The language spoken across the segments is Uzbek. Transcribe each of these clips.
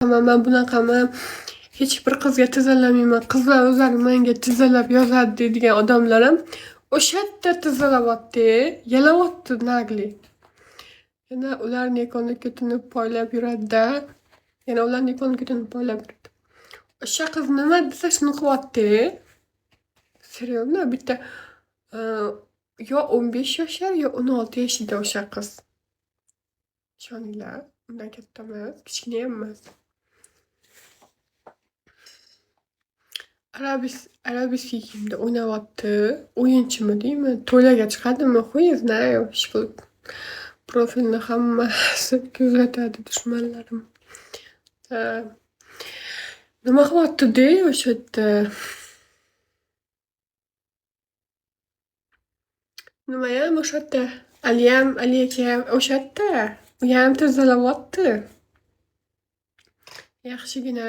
Men bunaqami hech bir qizga tizalamayman. Qizlar o'zlari menga tizalab yozadi deydigan odamlar ham o'sha yerda tizalayapti, yalayapti nagli. Yana ularning ko'nglini poylab yuradi-da. Yana ularning ko'nglini poylab yuradi. O'sha qiz nima desa shuni qilyapti. Серьезно, bitta yo 15 yoshar, yo 16 yoshida o'sha qiz. Ishoninglar, undan katta emas, kichkina ham emas. Arabesk kiyimda o'ynayapti. O'yinchimi deymi? To'ylarga chiqadimi? Хуй знаю. Profilni hammasi kuzatadi dushmanlarim. Nima qilyapti-de o'sha yerda? Nimayam o'sha yerda? Ali aka ham o'sha yerda. U ham tozalayapti. Yaxshigina.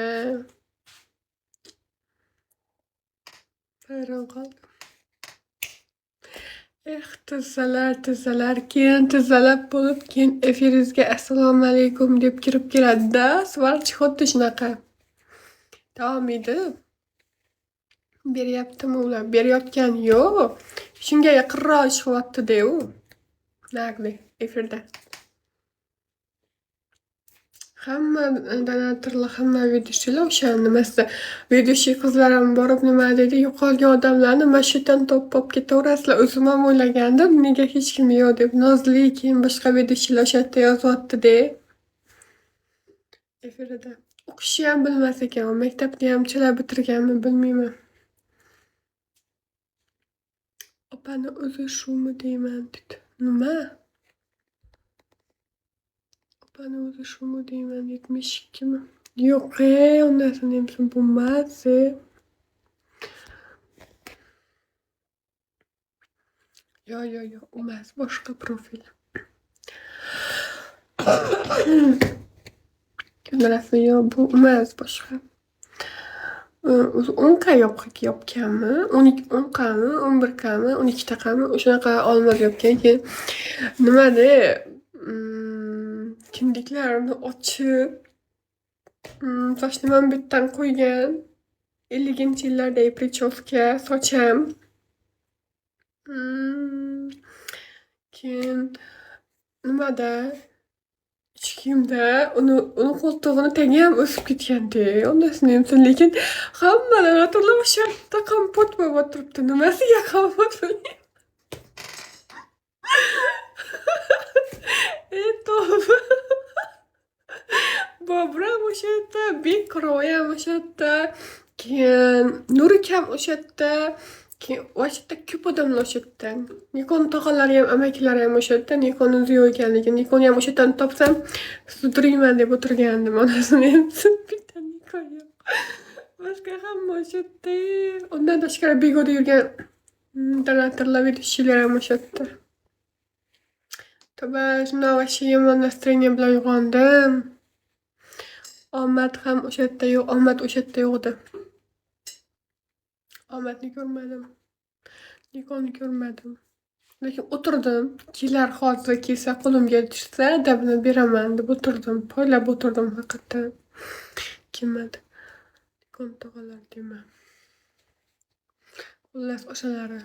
Hayron qoldim. Tizzalar. Keyin tizzalab bo'lib, keyin efiringizga assalomu alaykum deb kirib keladi-da. Svarchi xuddi shunaqa. Davom etib. Beryaptimi ular? Berayotgan yo'q. Shunga yaqinroq ish qilyapti-da u. Nagli efirda. Hamma donatorlar, hamma videochilar o'sha nimasida videochi qizlar ham borib nima deydi, yo'qolgan odamlarni mana shu yerdan topib ketaverasizlar. O'zim ham o'ylagandim, nega hech kim yo'q deb. Nozli keyin boshqa videochilar o'sha yerda yozyapti-da. Efirida. O'qishni ham bilmas ekan, maktabni ham chala bitirganmi bilmayman. Opani o'zi shumi deyman dedi. Nima? Opani o'zi shumi deyman 72 mi? Yo'q, onasini ham bo'lmas. Yo'q, emas, boshqa profil. Rasmi yo'q, bu emas, boshqa. O'zi 10k yopganmi? 10kmi, 11kmi, 12taqami? O'shanaqa olmab yopgan. Keyin nimada kindiklarini ochib, sochni ham bittan qo'ygan. 50-yillardagi prichoska, socham. Keyin nimada ichki kiyimda uni qo'ltig'ini tagi ham o'sib ketgan-da. Onasini ham lekin hamma donatorlar o'sha yerda kompot bo'lib o'tiribdi. Nimasiga kompot bo'lgan? Tavba. Bobram o'sha yerda, Bekroy ham o'sha yerda, keyin Nurikam o'sha yerda, keyin o'sha yerda ko'p odamlar o'sha yerda. Nikon tog'alari ham, amakilari ham o'sha yerda. Nikon o'zi yo'q ekanligini, Nikonni ham o'sha yerdan topsam sudrayman deb o'tirgandim. Onasini ham bitta Nikon yo'q. Boshqa hamma o'sha yerda. Undan tashqari begoda yurgan donatorlar, videochilar ham o'sha yerda. Tavba, shunday vashshe yomon настроение bilan uyg'ondim. Omad ham o'sha yerda yo'q, omad o'sha yerda yo'q edi. Omadni ko'rmadim. Nikonni ko'rmadim. Lekin o'tirdim. Kelar hozir kelsa, qo'limga tushsa, dabini beraman deb o'tirdim. Poylab o'tirdim haqiqatan. Kelmadi. Nikon tog'alar dema. Xullas o'shalari.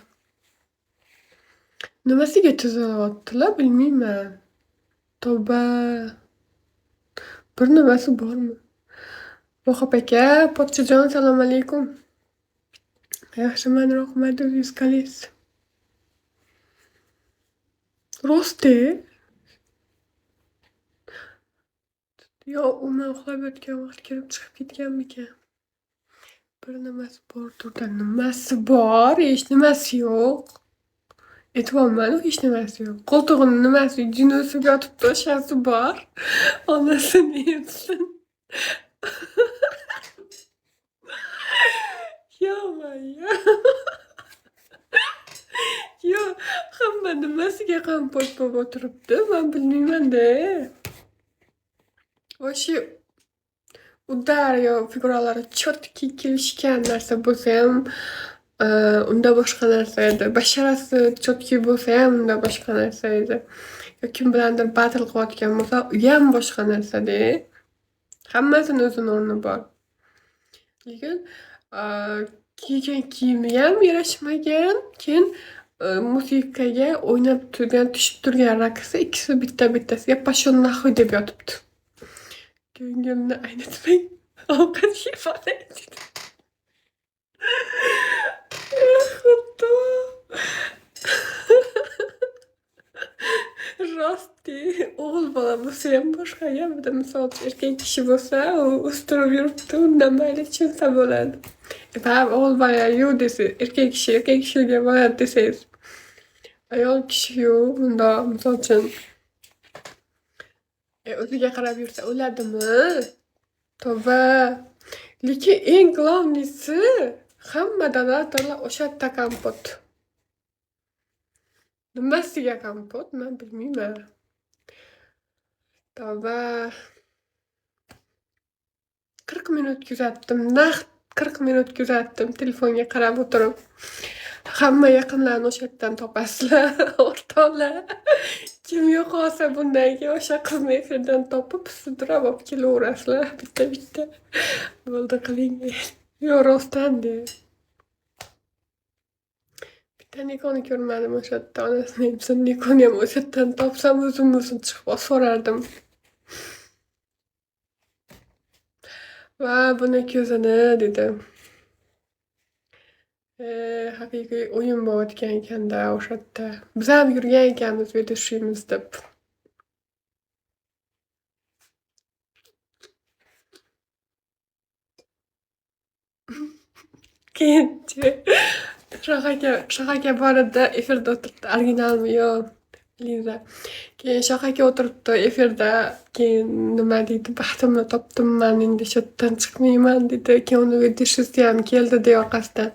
Nimasiga tizilyaptilar bilmayman. Tavba. Bir nimasi bormi? Ro'hab aka, pochchajon, assalomu alaykum. Yaxshiman, rahmat, o'zingiz qalaysiz? Rosti? Yo, men uxlab yotgan vaqt kirib chiqib ketganmikan? Bir nimasi bor, turda nimasi bor? Hech nimasi yo'q. Aytyapman, hech nimasi yo'q. Qo'ltig'ini nimasi jin o'sib yotibdi, o'shasi bor. Onasini yetsin. Yo'q, hamma nimasiga kompot bo'lib o'tiribdi, men bilmayman-da. O'sha Daryo figuralari chotki kelishgan narsa bo'lsa ham unda boshqa narsa edi. Basharasi chotki bo'lsa ham unda boshqa narsa edi. Kim bilandir battle qilayotgan bo'lsa, u ham boshqa narsa-da. Hammasini o'zini o'rni bor. Lekin kiygan kiyimiyam yarashmagan. Keyin musiqaga o'ynab turgan, tushib turgan raqsi ikkisi bittasiga pashon naxuy deb yotibdi. Ko'nglimni aynitmang. Ovqat yemadim. Xudo. Rosti o'g'il bola bo'lsa ham boshqa gapda, misol uchun erkak kishi bo'lsa, u o'stirib yuribdi, undan mayli tushunsa bo'ladi. Baribir o'g'il bola yo'q desangiz, erkak kishiga boradi desangiz, ayol kishi-yu bundoq misol uchun o'ziga qarab yursa o'ladimi? Tavba! Lekin eng главныйsi hammadan ortiq o'sha yerda kompot. Nimasiga kompot? Men bilmayman. Tavba! 40 minut kuzatdim. Naq 40 minut kuzatdim telefonga qarab o'tirib. Hamma yaqinlarni o'sha yerdan topasizlar, o'rtoqlar. Kim yo'qolsa bundan keyin o'sha qizni efirdan topib, sudrab olib kelaverasizlar bitta-bitta. Bo'ldi qiling. Yo'q, rostdan de. Bitta Nikoni ko'rmadim o'sha yerda. Onasini aytsin, Nikoni ham o'sha yerdan topsam o'zim chiqib so'rardim. Va buni ko'zini dedi. Haqiqiy o'yin bo'layotgan ekanda o'sha yerda. Biz ham yurgan ekanmiz vedущийmiz deb. Keyinchi Shoh aka bor edi, efirda o'tiribdi. Originalmi yo'q, Liza. Keyin Shoh aka o'tiribdi efirda. Keyin nima deydi, baxtimni topdimman, endi shu yerdan chiqmayman dedi. Keyin uni vedущийsi ham keldi de orqasidan.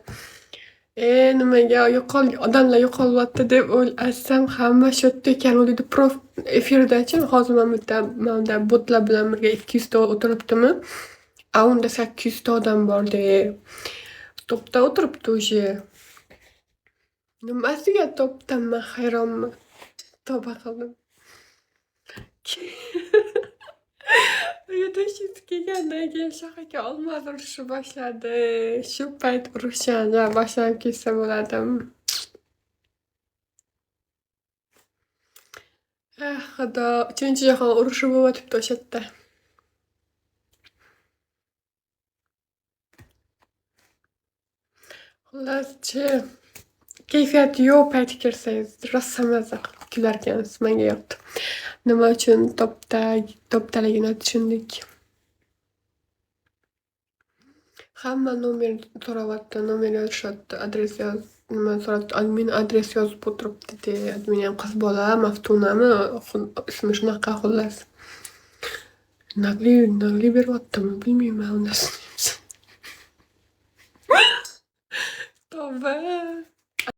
Nimaga odamlar yo'qolyapti deb aytsam, hamma shu yerda ekan. U dedi, efirdachi hozir mana botlar bilan birga 200 ta o'tiribdimi? A unda 800 ta odam bor de. Topda o'tiribdi o'sha. Nimasiga topdan men hayronman. Tavba qildim. Vedущийsi kelgandan keyin Shoh aka olmos urishni boshladi. Shu payt urushlar boshlanib ketsa bo'ladim. Xudo, 3-jahon urushi bo'layotibdi o'sha yerda. Xullas-chi, kayfiyati yo'q payti kirsangiz rosa maza qilib kularkansiz. Menga yoqdi. Nima uchun topdaligini tushundik. Hamma nomer so'rayapti, nomer yozishyapti, adres nima so'rabdi, admin adres yozib o'tiribdi de. Admin ham qiz bola, Maftunami, ismi shunaqa xullas. Nagli beryaptimi bilmayman undan.